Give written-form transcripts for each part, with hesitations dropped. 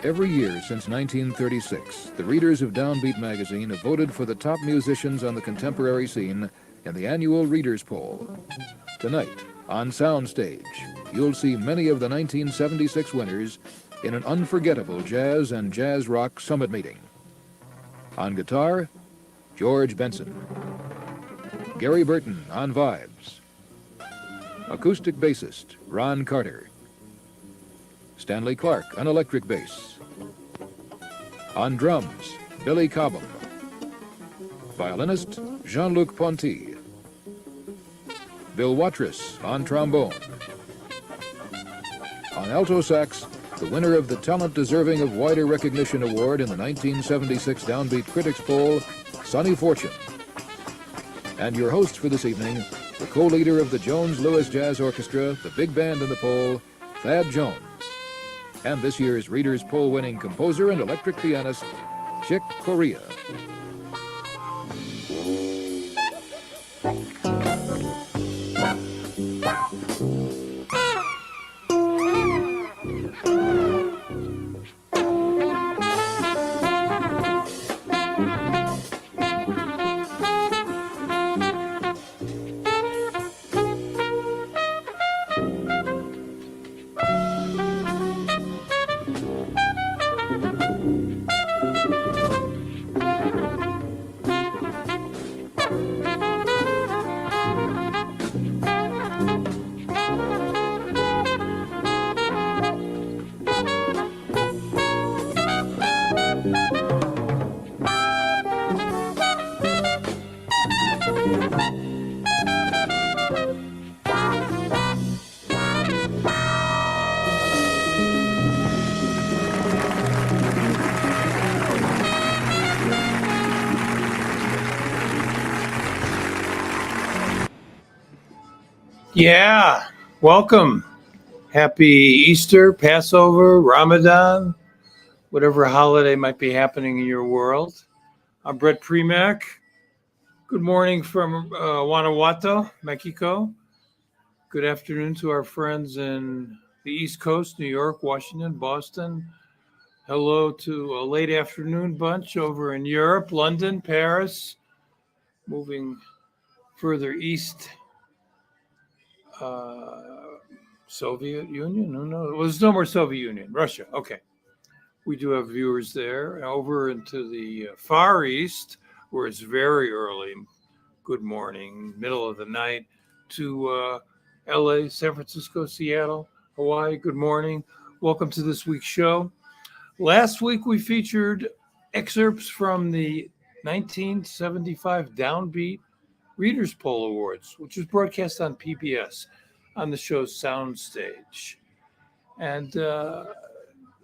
Every year since 1936, the readers of DownBeat magazine have voted for the top musicians on the contemporary scene in the annual Readers' Poll. Tonight, on Soundstage, you'll see many of the 1976 winners in an unforgettable jazz and jazz rock summit meeting. On guitar, George Benson. Gary Burton on vibes. Acoustic bassist, Ron Carter. Stanley Clark on electric bass. On drums, Billy Cobham. Violinist, Jean-Luc Ponty. Bill Watrous on trombone. On alto sax, the winner of the Talent Deserving of Wider Recognition Award in the 1976 DownBeat Critics Poll, Sonny Fortune. And your host for this evening, the co-leader of the Jones-Lewis Jazz Orchestra, the big band in the poll, Thad Jones. And this year's Readers' Poll winning composer and electric pianist, Chick Corea. Yeah, welcome. Happy Easter, Passover, Ramadan, whatever holiday might be happening in your world. I'm Bret Primack. Good morning from Guanajuato, Mexico. Good afternoon to our friends in the East Coast, New York, Washington, Boston. Hello to a late afternoon bunch over in Europe, London, Paris, moving further east. Soviet Union? No, it was no more Soviet Union. Russia. Okay. We do have viewers there. Over into the Far East, where it's very early. Good morning, middle of the night, to LA, San Francisco, Seattle, Hawaii. Good morning. Welcome to this week's show. Last week, we featured excerpts from the 1975 DownBeat Readers' Poll Awards, which was broadcast on PBS on the show Soundstage. And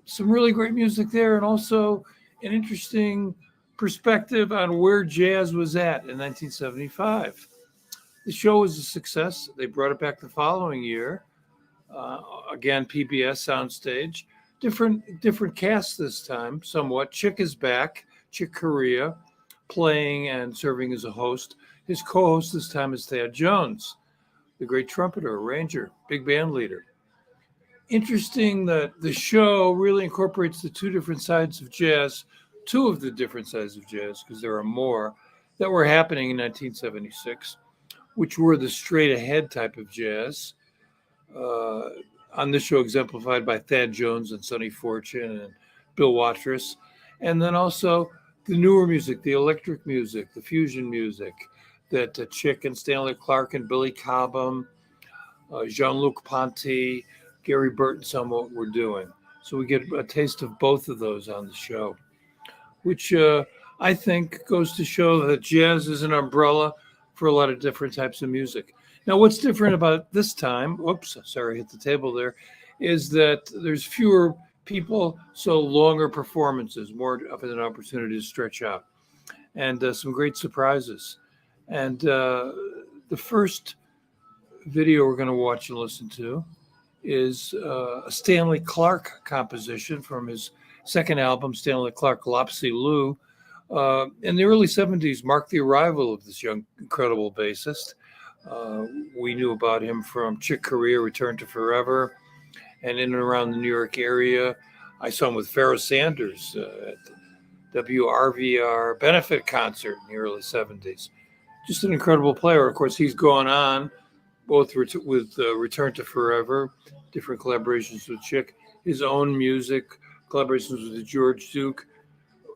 some really great music there, and also an interesting perspective on where jazz was at in 1975. The show was a success. They brought it back the following year. Again, PBS Soundstage. Different cast this time, somewhat. Chick is back, Chick Corea, playing and serving as a host. His co-host this time is Thad Jones, the great trumpeter, arranger, big band leader. Interesting that the show really incorporates the two of the different sides of jazz, because there are more, that were happening in 1976, which were the straight ahead type of jazz. Uh, on this show, exemplified by Thad Jones and Sonny Fortune and Bill Watrous. And then also the newer music, the electric music, the fusion music that Chick and Stanley Clark and Billy Cobham, Jean-Luc Ponty, Gary Burton somewhat were doing. So we get a taste of both of those on the show, which I think goes to show that jazz is an umbrella for a lot of different types of music. Now, what's different about this time, whoops, sorry, hit the table there, is that there's fewer people, so longer performances, more of an opportunity to stretch out, and some great surprises. And the first video we're going to watch and listen to is a Stanley Clark composition from his second album, Stanley Clark, Lopsy. In the early 70s marked the arrival of this young, incredible bassist. We knew about him from Chick Corea, Return to Forever, and in and around the New York area. I saw him with Pharoah Sanders at the WRVR benefit concert in the early 70s. Just an incredible player. Of course, he's gone on both with Return to Forever, different collaborations with Chick, his own music, collaborations with George Duke,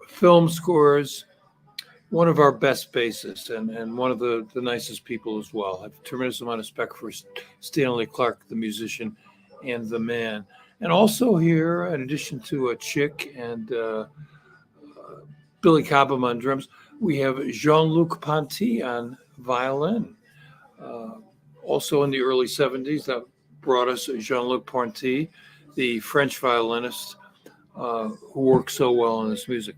film scores, one of our best bassists and one of the nicest people as well. I have a tremendous amount of respect for Stanley Clark, the musician and the man. And also here, in addition to Chick and Billy Cobham on drums, we have Jean-Luc Ponty on violin. Also in the early 70s, that brought us Jean-Luc Ponty, the French violinist who worked so well on this music.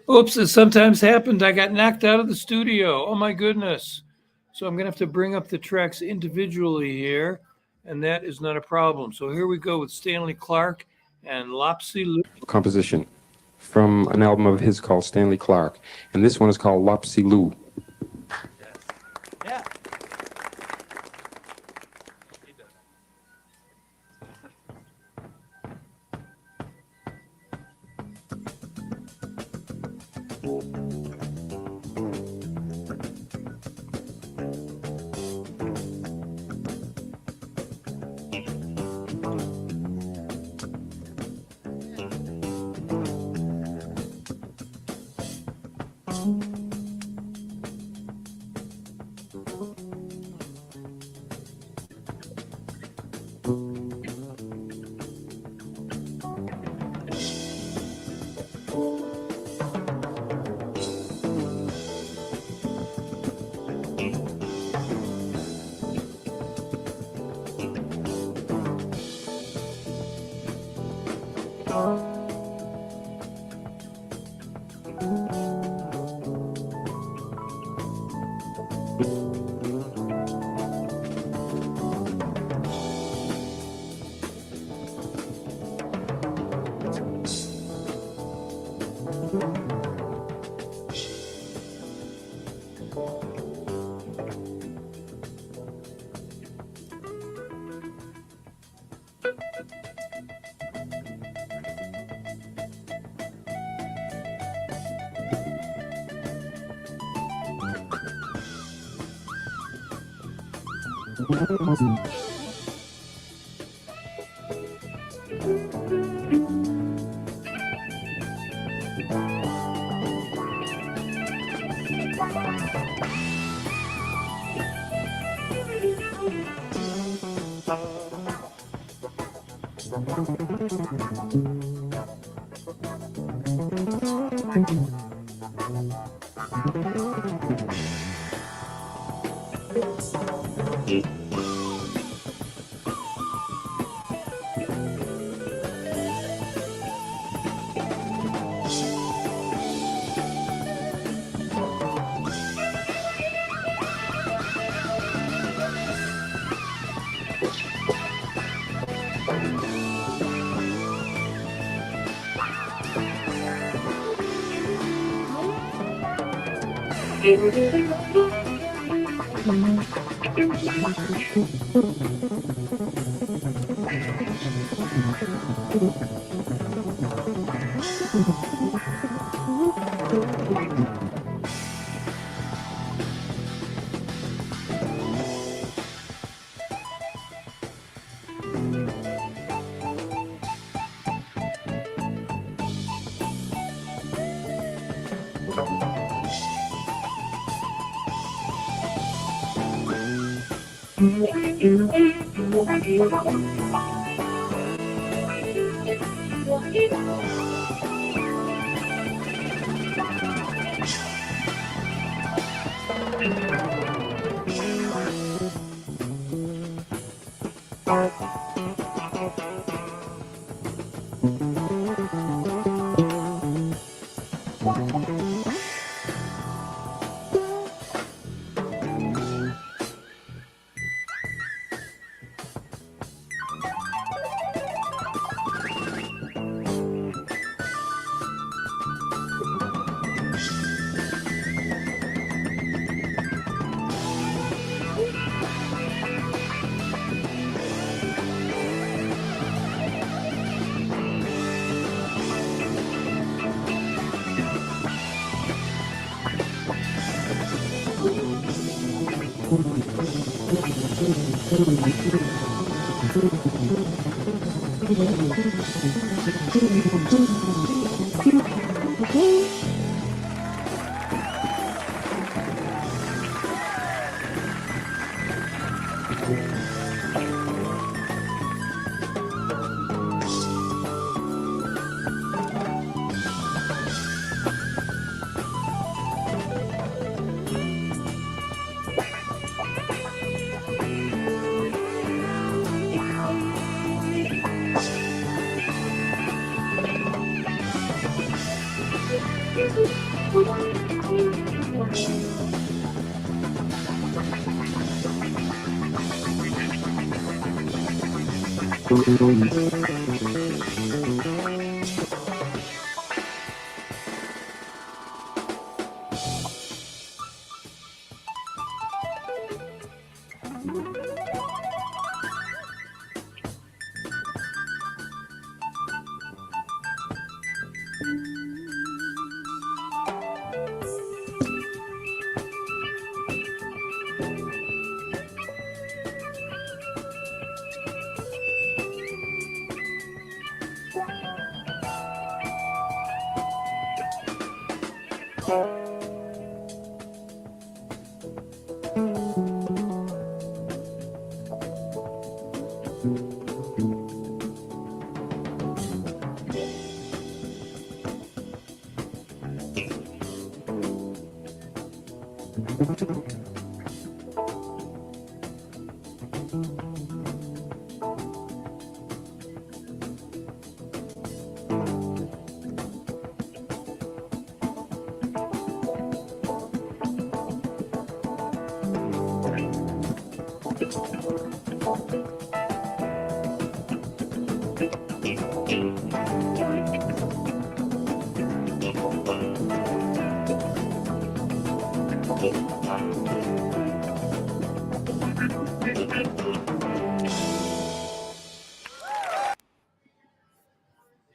Oops, it sometimes happened. I got knocked out of the studio. Oh my goodness. So I'm going to have to bring up the tracks individually here, and that is not a problem. So here we go with Stanley Clark and Lopsy. Composition from an album of his called Stanley Clark, and this one is called Lopsy. Yeah.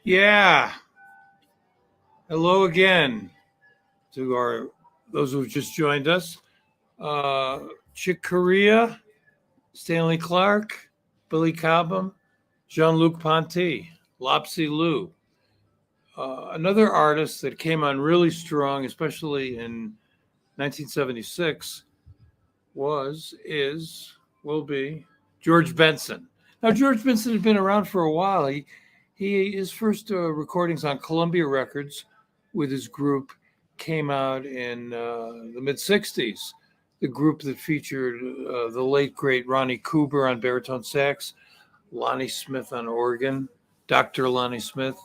Yeah. Hello again to those who've just joined us. Chick Corea, Stanley Clark, Billy Cobham, Jean-Luc Ponty, Lopsy Lou. Another artist that came on really strong, especially in 1976, will be George Benson. Now, George Benson had been around for a while. His first recordings on Columbia Records with his group came out in the mid-'60s. The group that featured the late, great Ronnie Cooper on baritone sax, Lonnie Smith on organ, Dr. Lonnie Smith,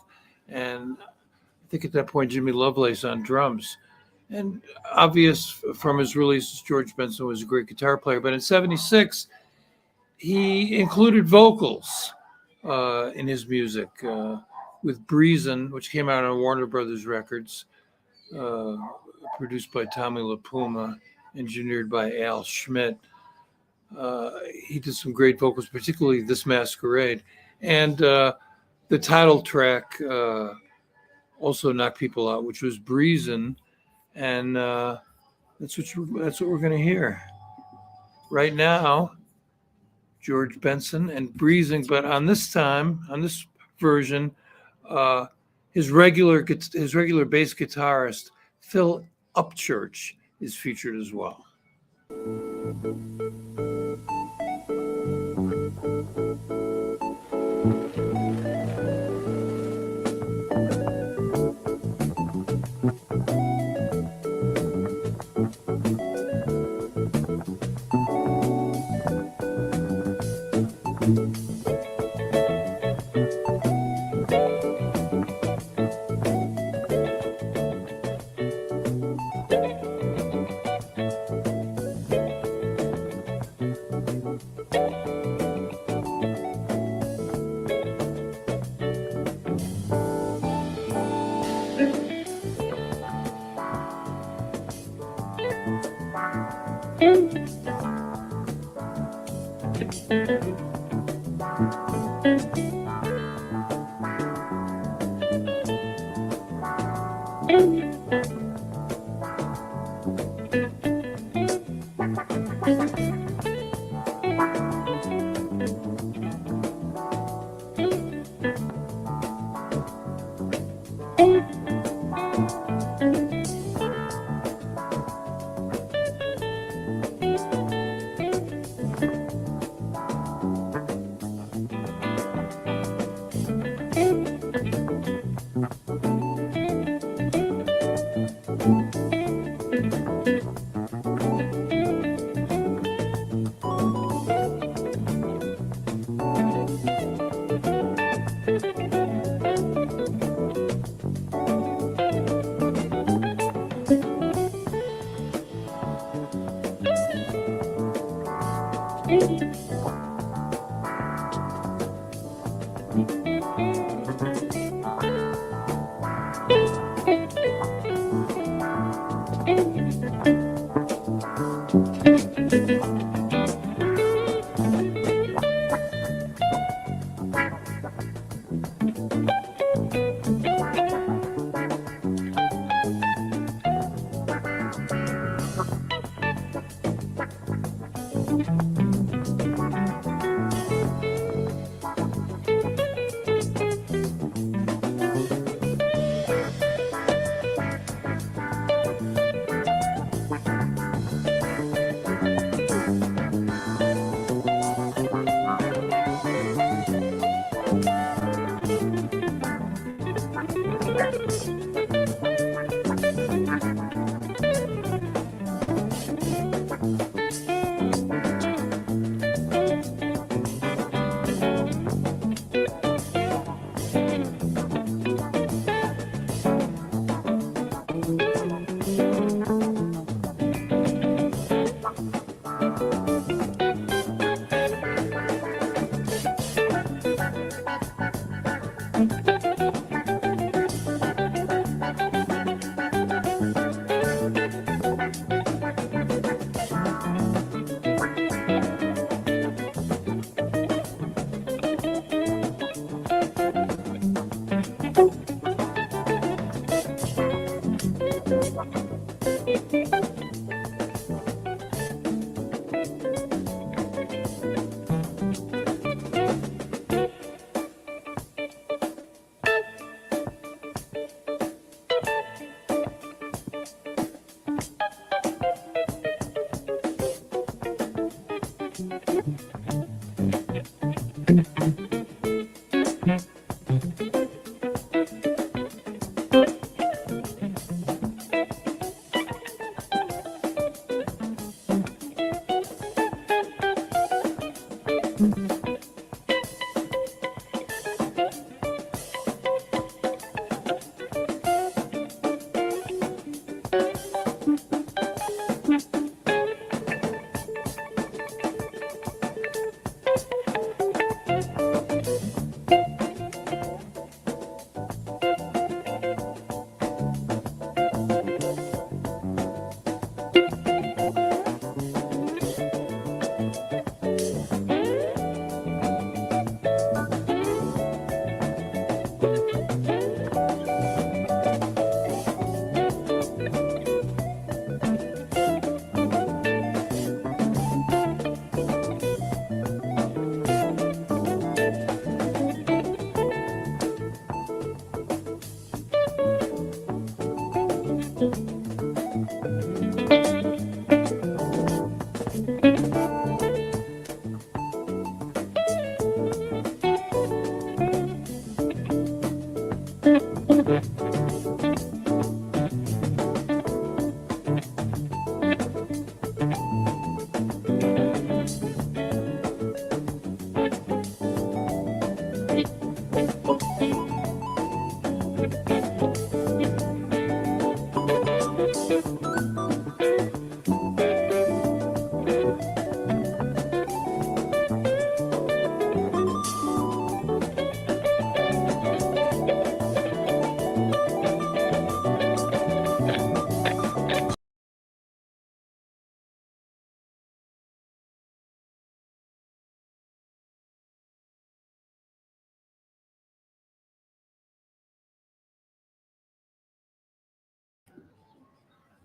and I think at that point, Jimmy Lovelace on drums. And obvious from his releases, George Benson was a great guitar player. But in '76, he included vocals in his music with Breezin, which came out on Warner Brothers Records, produced by Tommy LaPuma, engineered by Al Schmidt. He did some great vocals, particularly This Masquerade. And the title track also knocked people out, which was Breezin'. And that's what we're going to hear right now. George Benson and Breezin', but on this version, his regular bass guitarist Phil Upchurch is featured as well.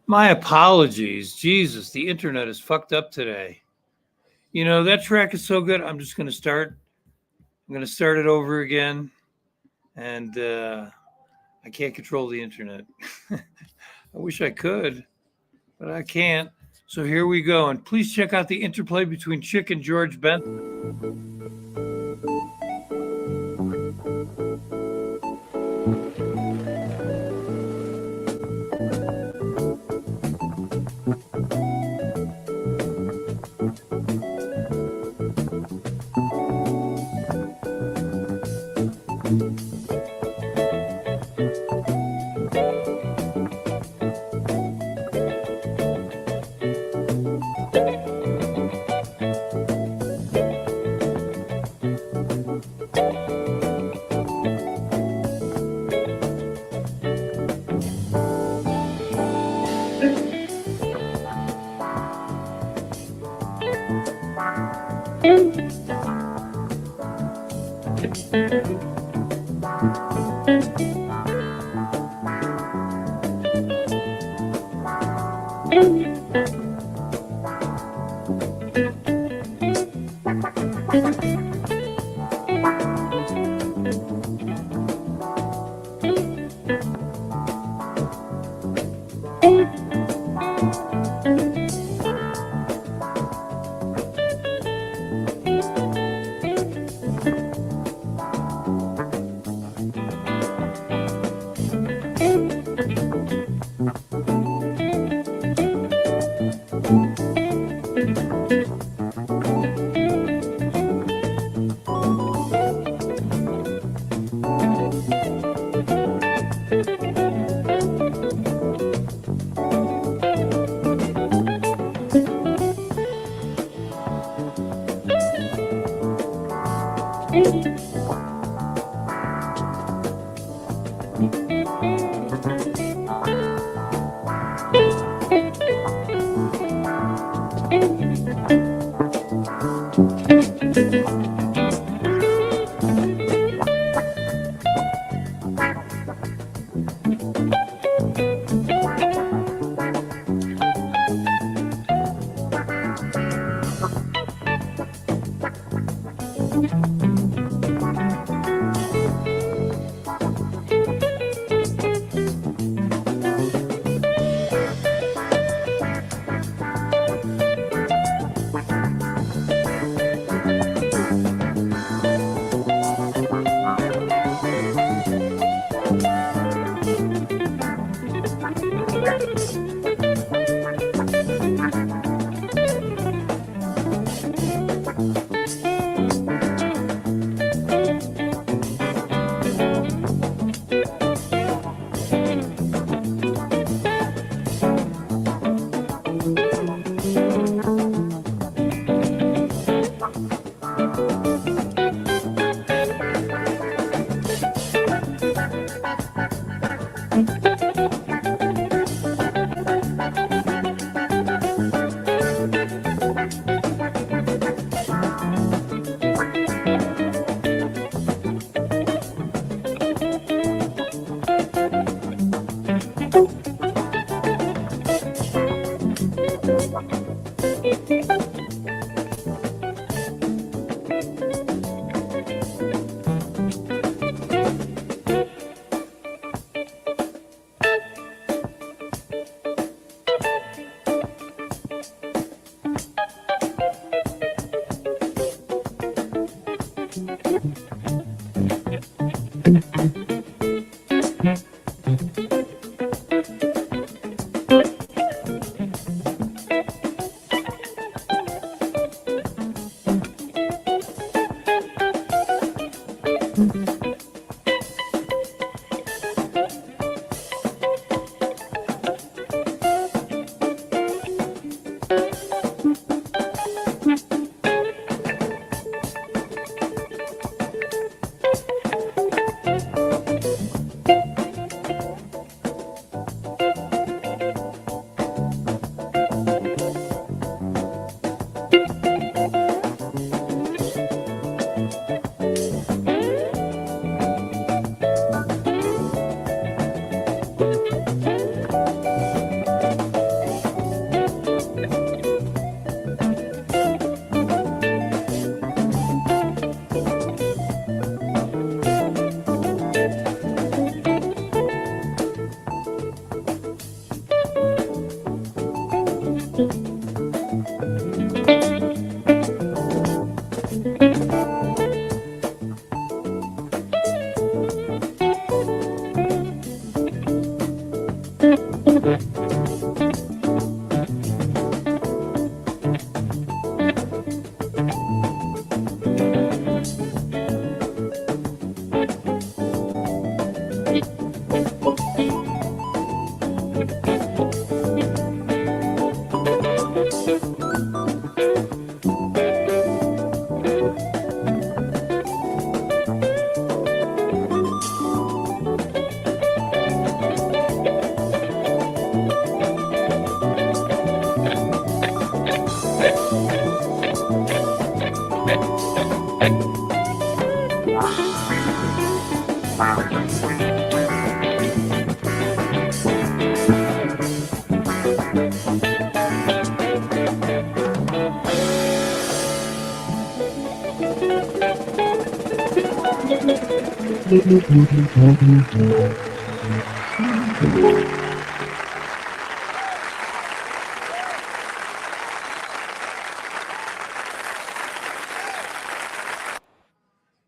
My apologies. Jesus, the internet is fucked up today. You know, that track is so good. I'm just going to start. I'm going to start it over again. And I can't control the internet. I wish I could, but I can't. So here we go. And please check out the interplay between Chick and George Benson.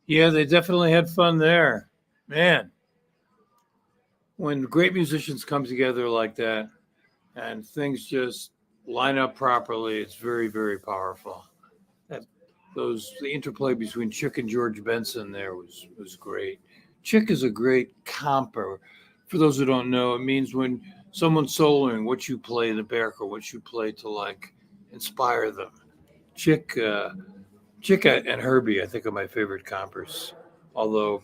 Yeah, they definitely had fun there. Man, when great musicians come together like that and things just line up properly, it's very, very powerful. That the interplay between Chick and George Benson there was great. Chick is a great comper. For those who don't know, it means when someone's soloing, what you play in the back or what you play to like inspire them. Chick and Herbie, I think, are my favorite compers. Although,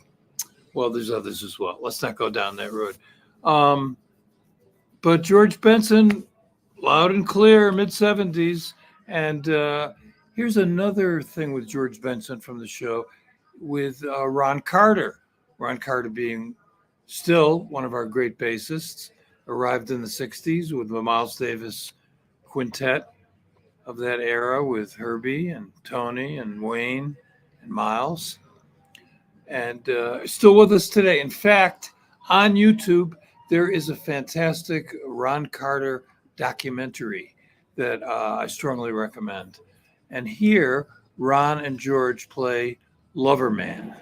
well, there's others as well. Let's not go down that road. But George Benson, loud and clear, mid 70s. And here's another thing with George Benson from the show with Ron Carter. Ron Carter being still one of our great bassists, arrived in the 60s with the Miles Davis quintet of that era with Herbie and Tony and Wayne and Miles. And still with us today. In fact, on YouTube, there is a fantastic Ron Carter documentary that I strongly recommend. And here, Ron and George play Lover Man.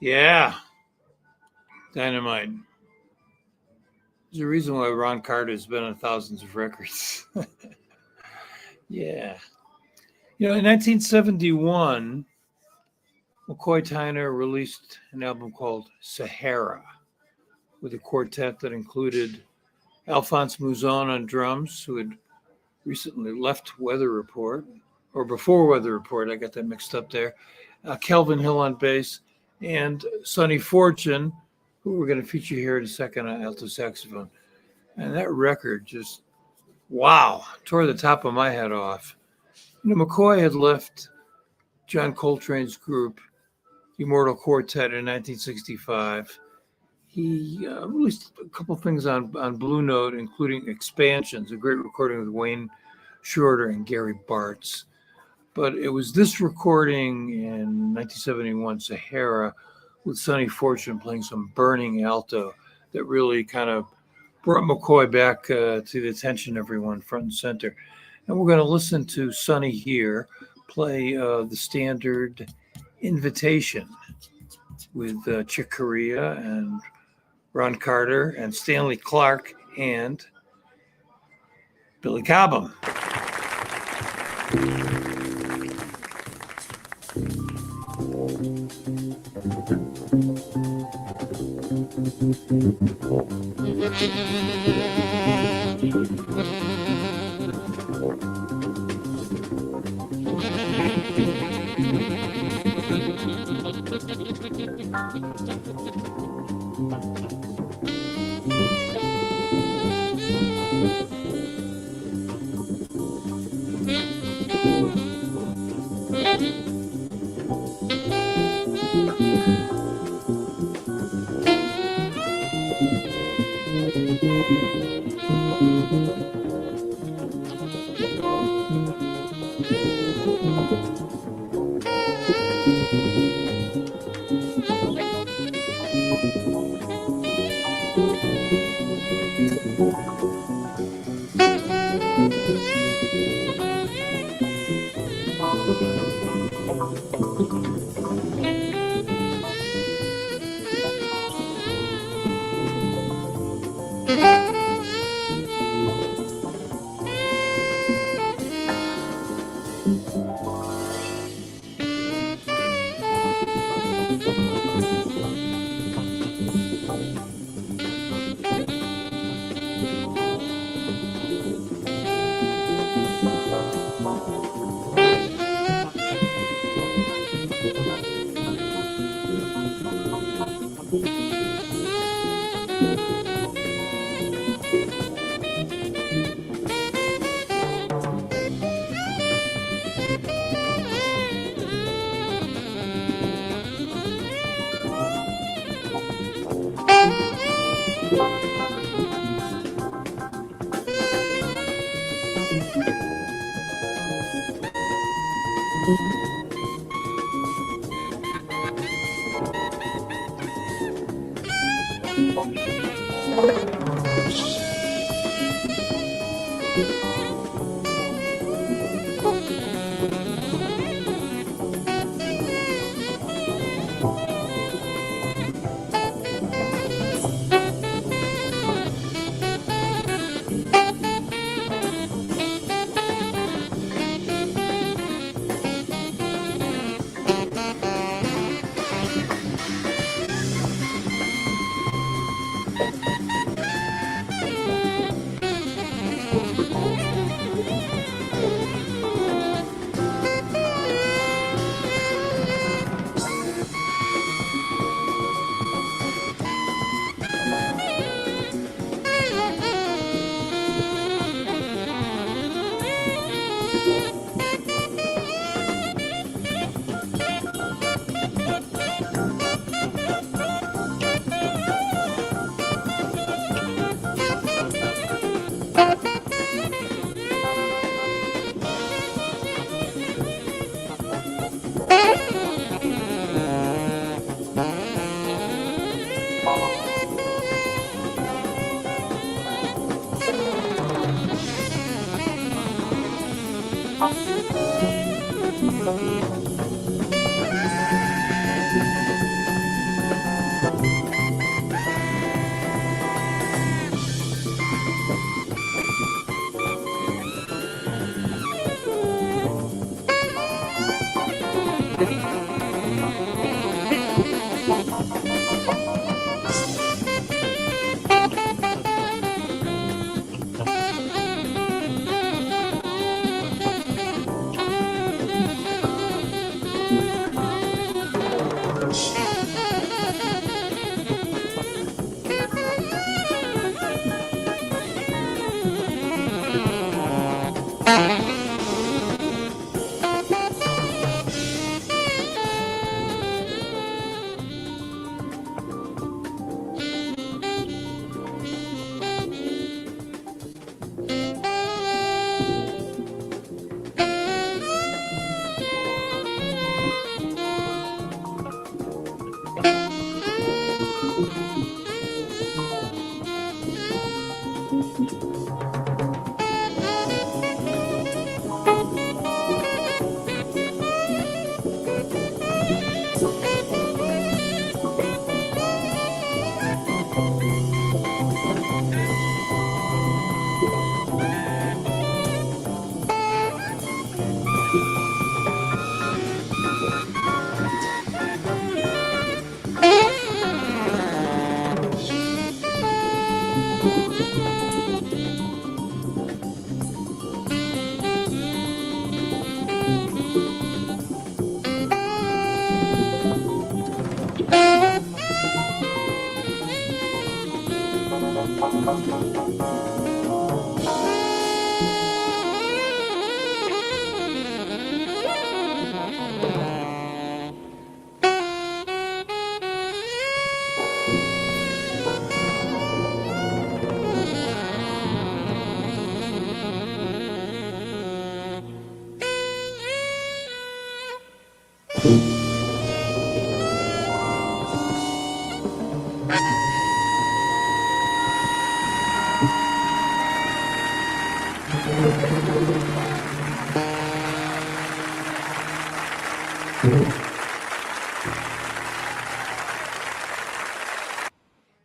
Yeah, dynamite. There's a reason why Ron Carter's been on thousands of records. Yeah. You know, in 1971, McCoy Tyner released an album called Sahara with a quartet that included Alphonse Mouzon on drums, who had recently left Weather Report, or before Weather Report, I got that mixed up there, Kelvin Hill on bass, and Sonny Fortune, who we're going to feature here in a second on alto saxophone. And that record just, wow, tore the top of my head off. You know, McCoy had left John Coltrane's group, Immortal Quartet, in 1965. He released a couple things on Blue Note, including Expansions, a great recording with Wayne Shorter and Gary Bartz. But it was this recording in 1971, Sahara, with Sonny Fortune playing some burning alto, that really kind of brought McCoy back to the attention of everyone, front and center. And we're going to listen to Sonny here play the standard Invitation with Chick Corea and Ron Carter and Stanley Clarke and Billy Cobham.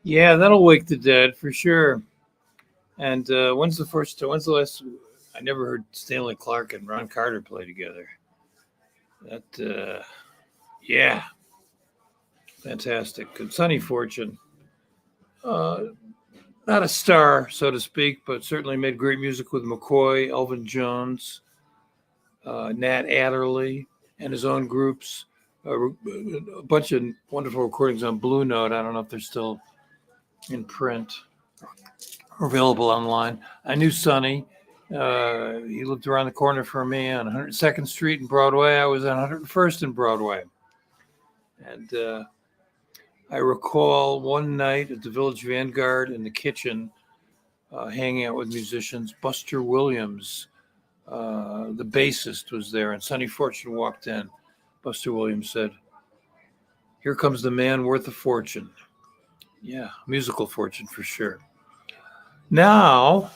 Yeah, that'll wake the dead for sure. And when's the last? I never heard Stanley Clark and Ron Carter play together. Yeah, fantastic. And Sonny Fortune, not a star, so to speak, but certainly made great music with McCoy, Elvin Jones, Nat Adderley, and his own groups. A bunch of wonderful recordings on Blue Note. I don't know if they're still in print or available online. I knew Sonny. He lived around the corner from me on 102nd Street and Broadway. I was on 101st and Broadway. And I recall one night at the Village Vanguard in the kitchen, hanging out with musicians. Buster Williams, the bassist, was there, and Sonny Fortune walked in. Buster Williams said, "Here comes the man worth a fortune." Yeah, musical fortune for sure. Now,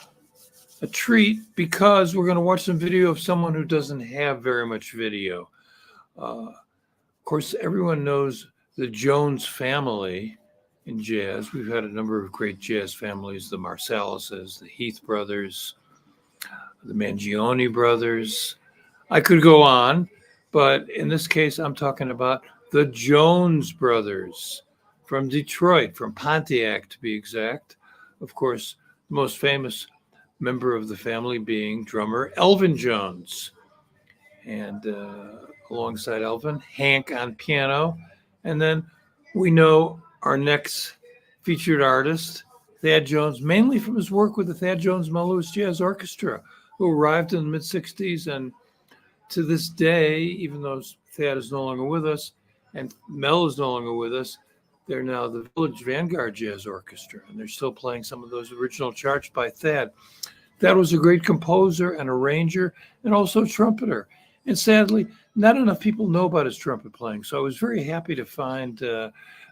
a treat, because we're going to watch some video of someone who doesn't have very much video. Of course, everyone knows the Jones family in jazz. We've had a number of great jazz families, the Marsalises, the Heath brothers, the Mangione brothers. I could go on, but in this case, I'm talking about the Jones brothers from Detroit, from Pontiac to be exact. Of course, the most famous member of the family being drummer Elvin Jones. And alongside Elvin, Hank on piano. And then we know our next featured artist, Thad Jones, mainly from his work with the Thad Jones Mel Jazz Orchestra, who arrived in the mid-'60s. And to this day, even though Thad is no longer with us and Mel is no longer with us, they're now the Village Vanguard Jazz Orchestra, and they're still playing some of those original charts by Thad. Thad was a great composer and arranger and also trumpeter. And sadly, not enough people know about his trumpet playing. So I was very happy to find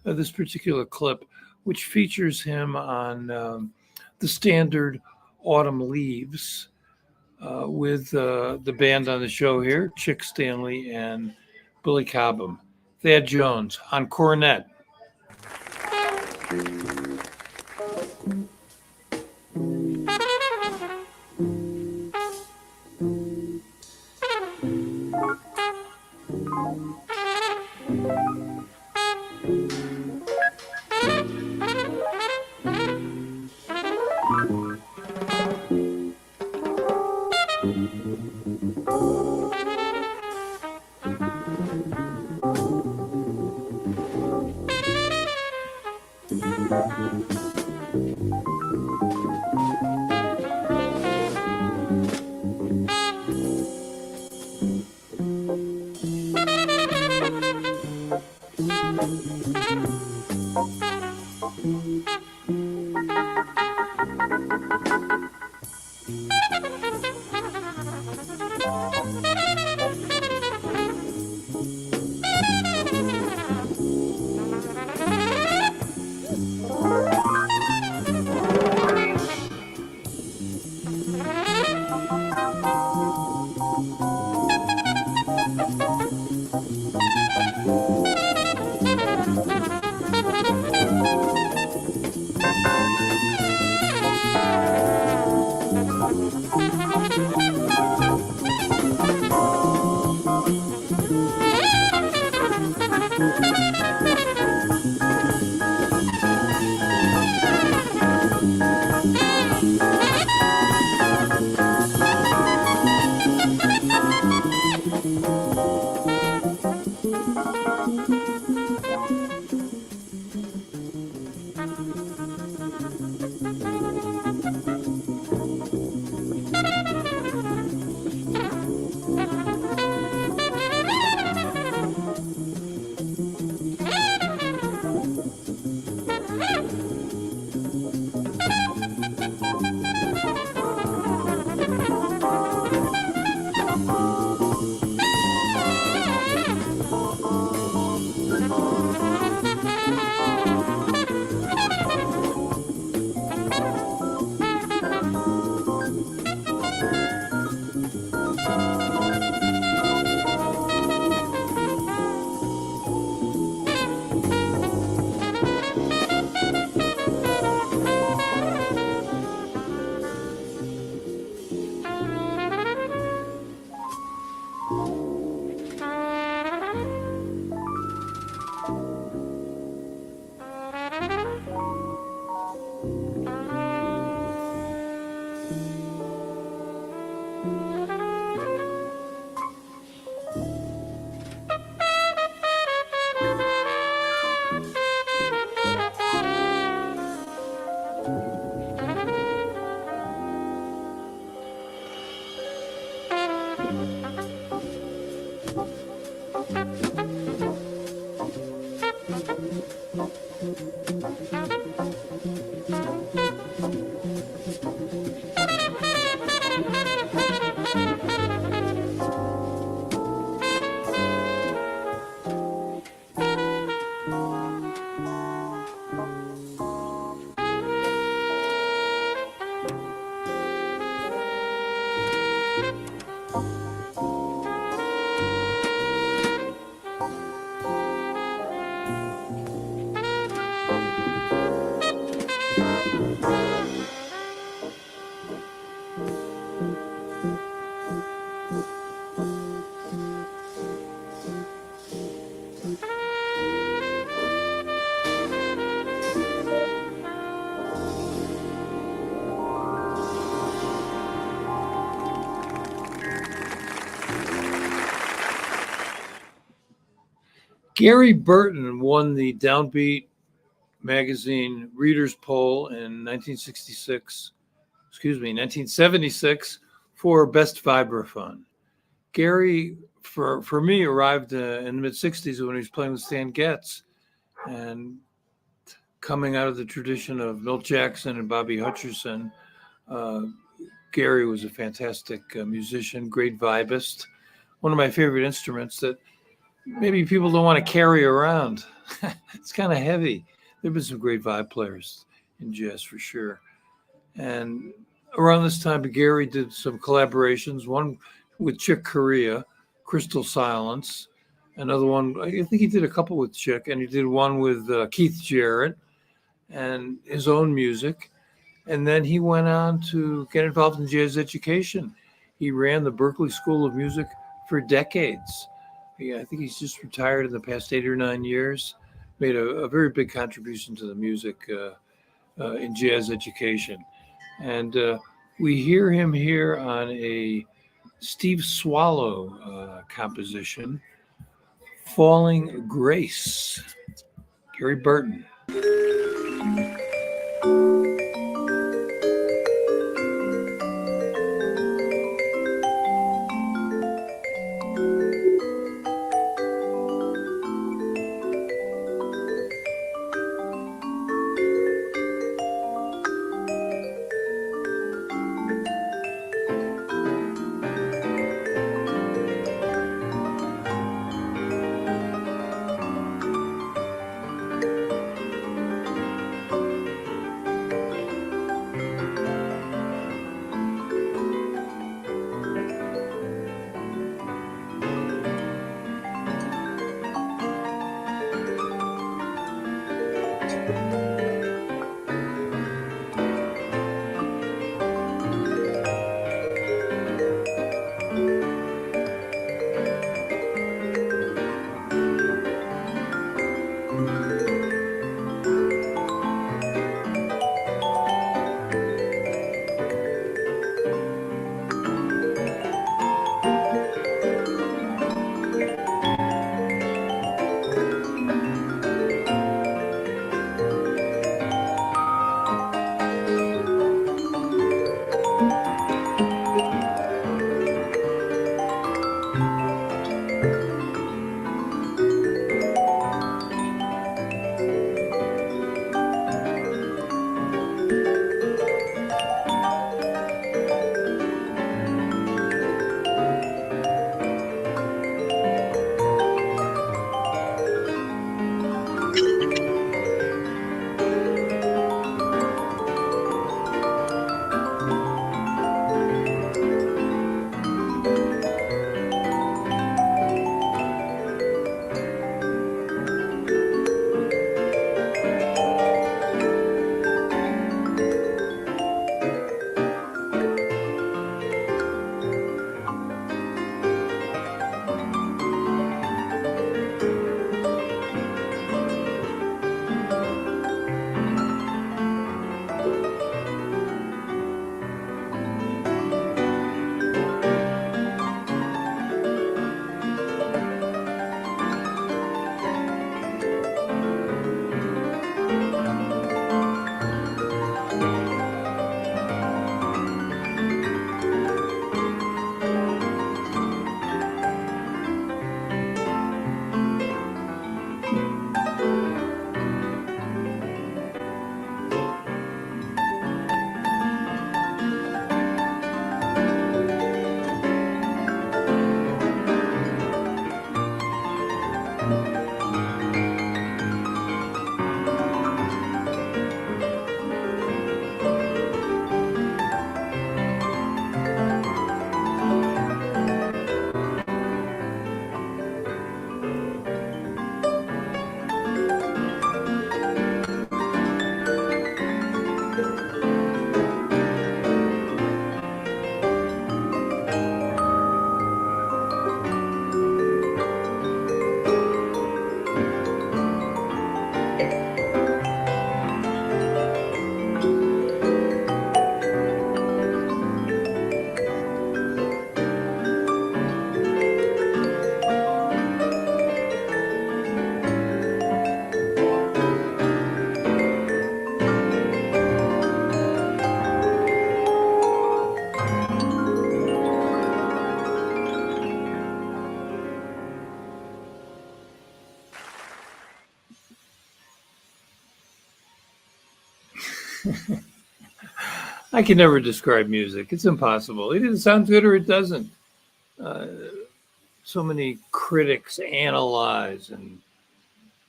this particular clip which features him on the standard Autumn Leaves with the band on the show here, Chick Stanley and Billy Cobham. Thad Jones on cornet. Gary Burton won the DownBeat magazine readers poll in 1976 for best vibraphone. Gary, for me, arrived in the mid-60s when he was playing with Stan Getz and coming out of the tradition of Milt Jackson and Bobby Hutcherson. Gary was a fantastic musician, great vibist, one of my favorite instruments that maybe people don't want to carry around. It's kind of heavy. There've been some great vibe players in jazz for sure. And around this time, Gary did some collaborations, one with Chick Corea, Crystal Silence, another one, I think he did a couple with Chick, and he did one with Keith Jarrett and his own music. And then he went on to get involved in jazz education. He ran the Berklee School of Music for decades. Yeah, I think he's just retired in the past 8 or 9 years. Made a very big contribution to the music in jazz education. And we hear him here on a Steve Swallow composition, Falling Grace. Gary Burton. I can never describe music. It's impossible. Either it sounds good or it doesn't. So many critics analyze and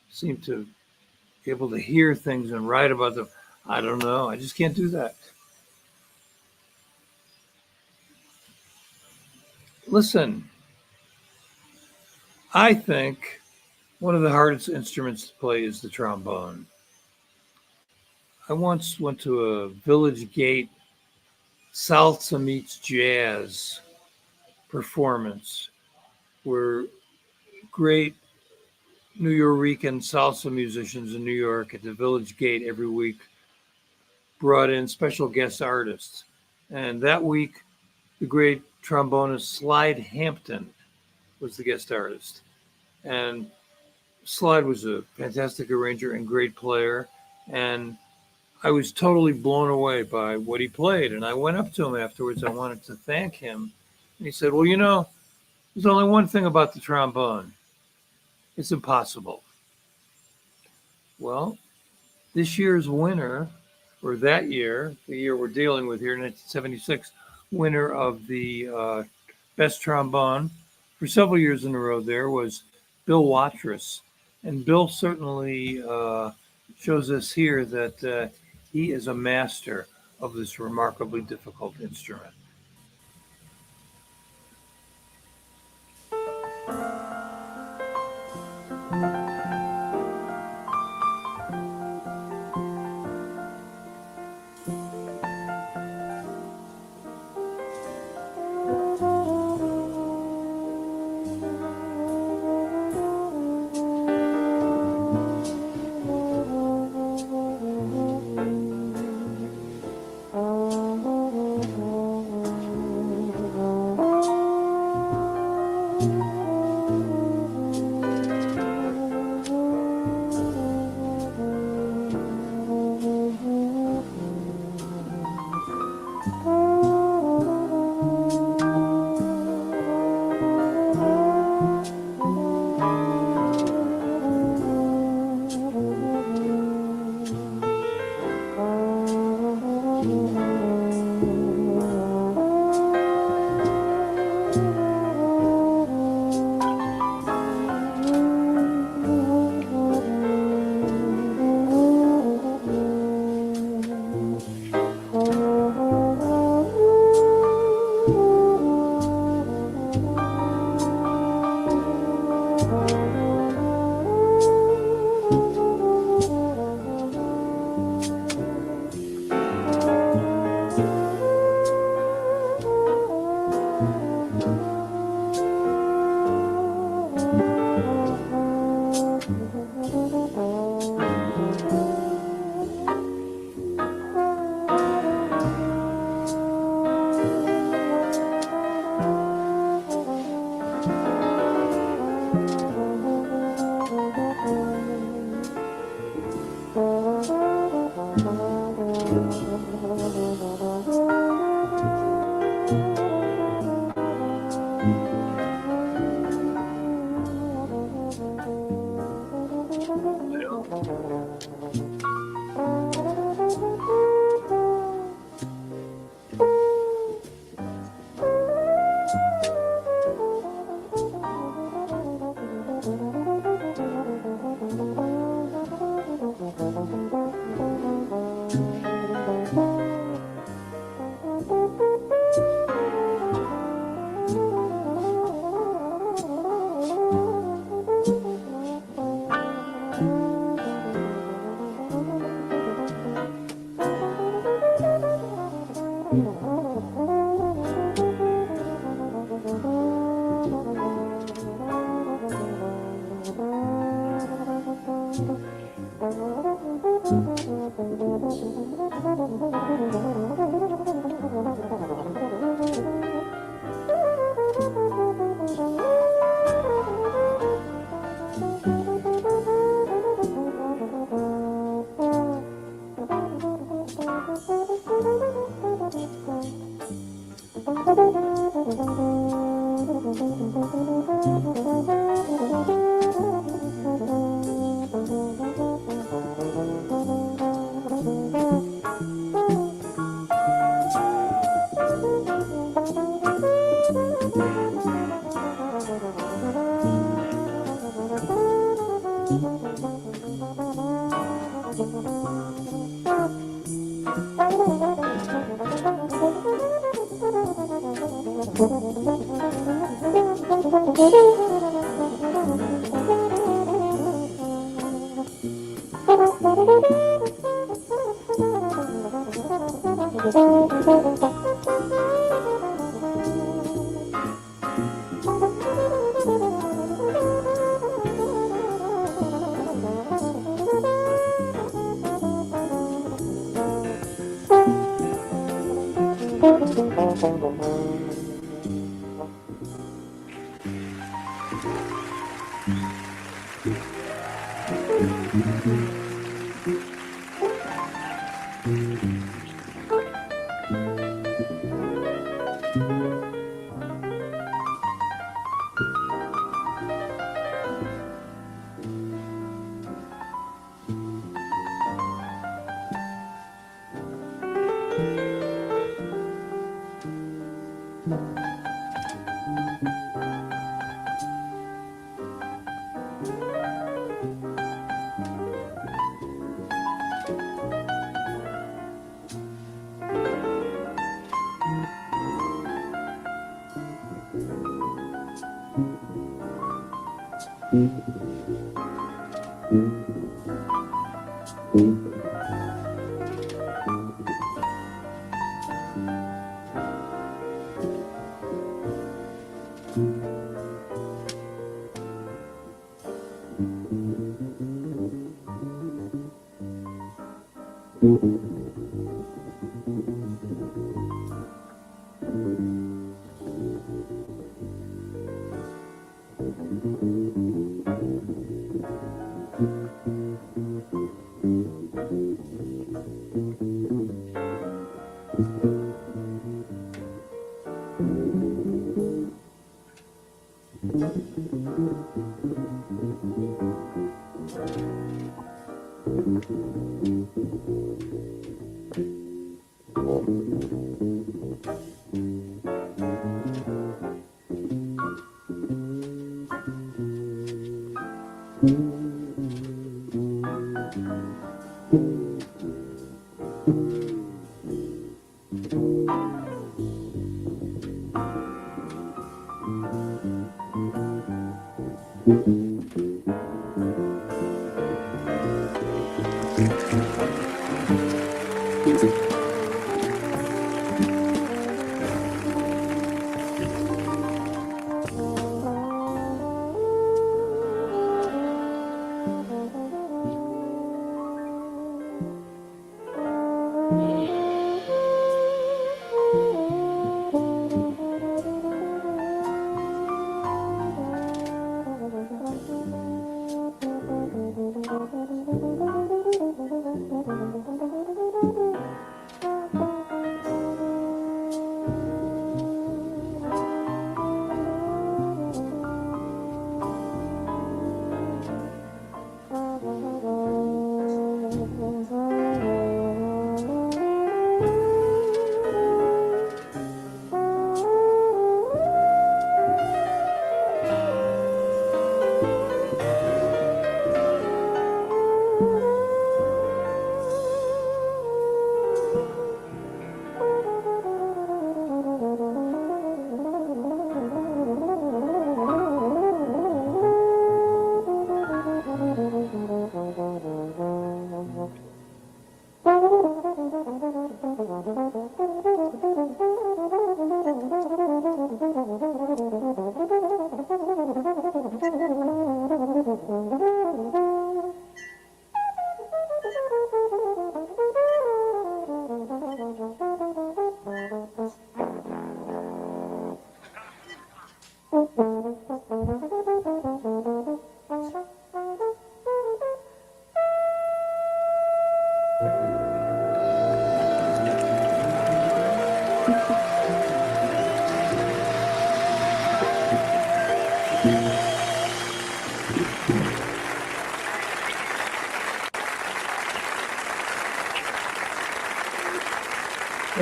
seem to, be able to hear things and write about them. I don't know. I just can't do that. Listen, I think one of the hardest instruments to play is the trombone. I once went to a Village Gate salsa meets jazz performance where great Nuyorican salsa musicians in New York at the Village Gate every week brought in special guest artists. And that week, the great trombonist Slide Hampton was the guest artist. And Slide was a fantastic arranger and great player. And I was totally blown away by what he played. And I went up to him afterwards. I wanted to thank him. And he said, well, you know, there's only one thing about the trombone. It's impossible. Well, this year's winner, or that year, the year we're dealing with here, 1976, winner of the best trombone for several years in a row there was Bill Watrous. And Bill certainly shows us here that he is a master of this remarkably difficult instrument.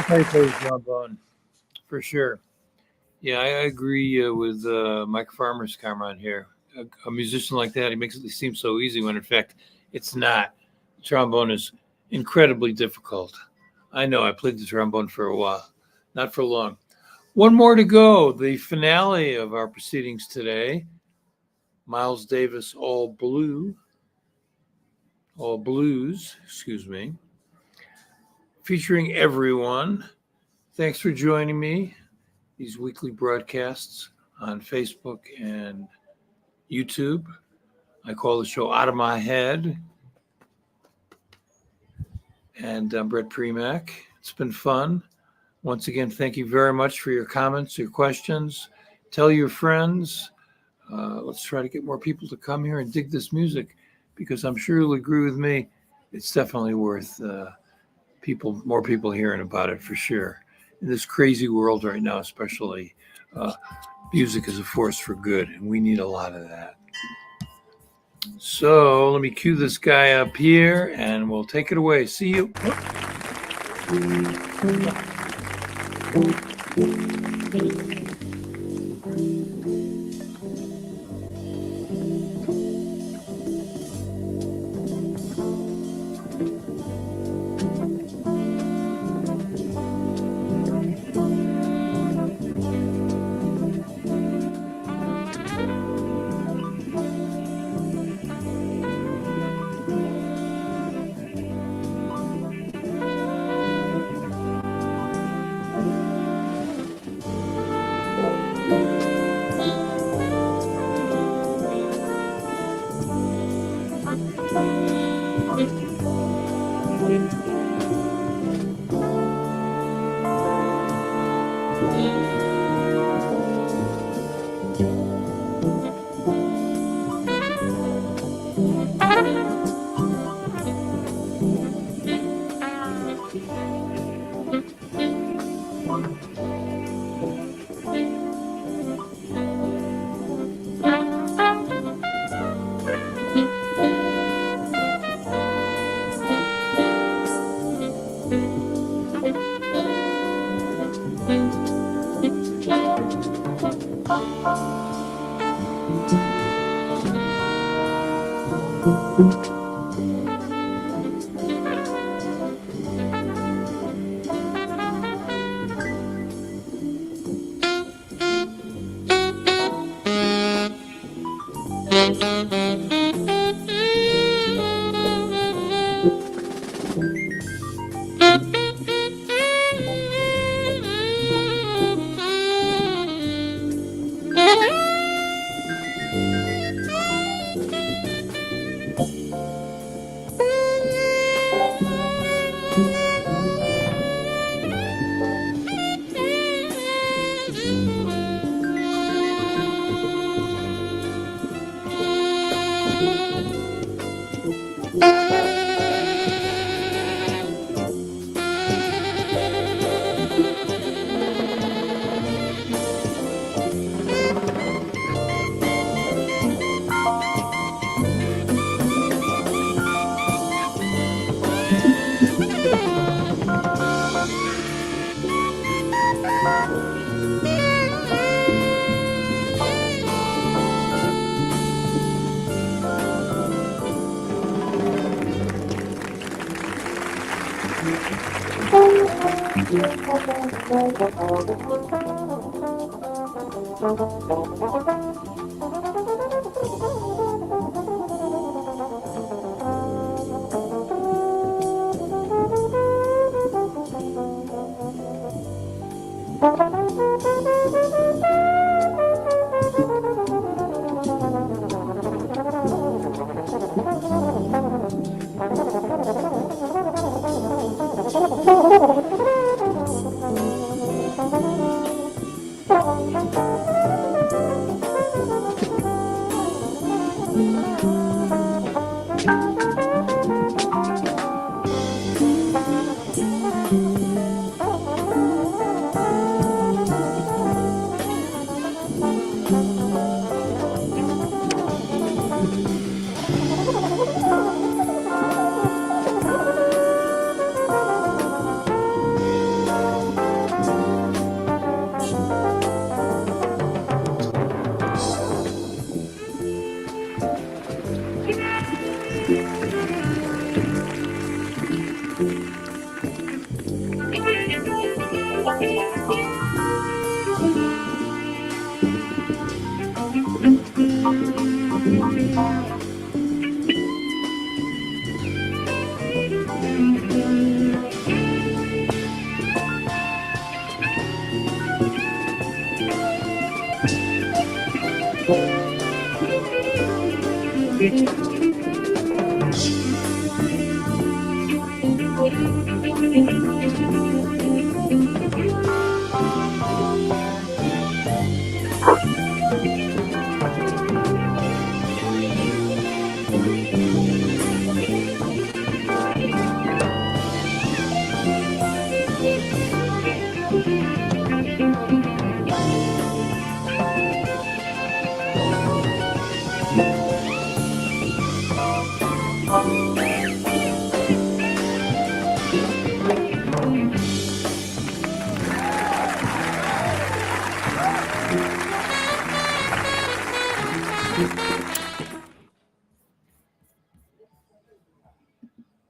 I play trombone for sure. Yeah, I agree with Mike Farmer's comment here. A musician like that, he makes it seem so easy when in fact it's not. Trombone is incredibly difficult. I know, I played the trombone for a while, not for long. One more to go, the finale of our proceedings today. Miles Davis, All Blues, excuse me, featuring everyone. Thanks for joining me. These weekly broadcasts on Facebook and YouTube. I call the show Outta My Head. And I'm Bret Primack. It's been fun. Once again, thank you very much for your comments, your questions. Tell your friends. Let's try to get more people to come here and dig this music, because I'm sure you'll agree with me. It's definitely worth more people hearing about it for sure. In this crazy world right now, especially, music is a force for good, and we need a lot of that. So let me cue this guy up here, and we'll take it away. See you.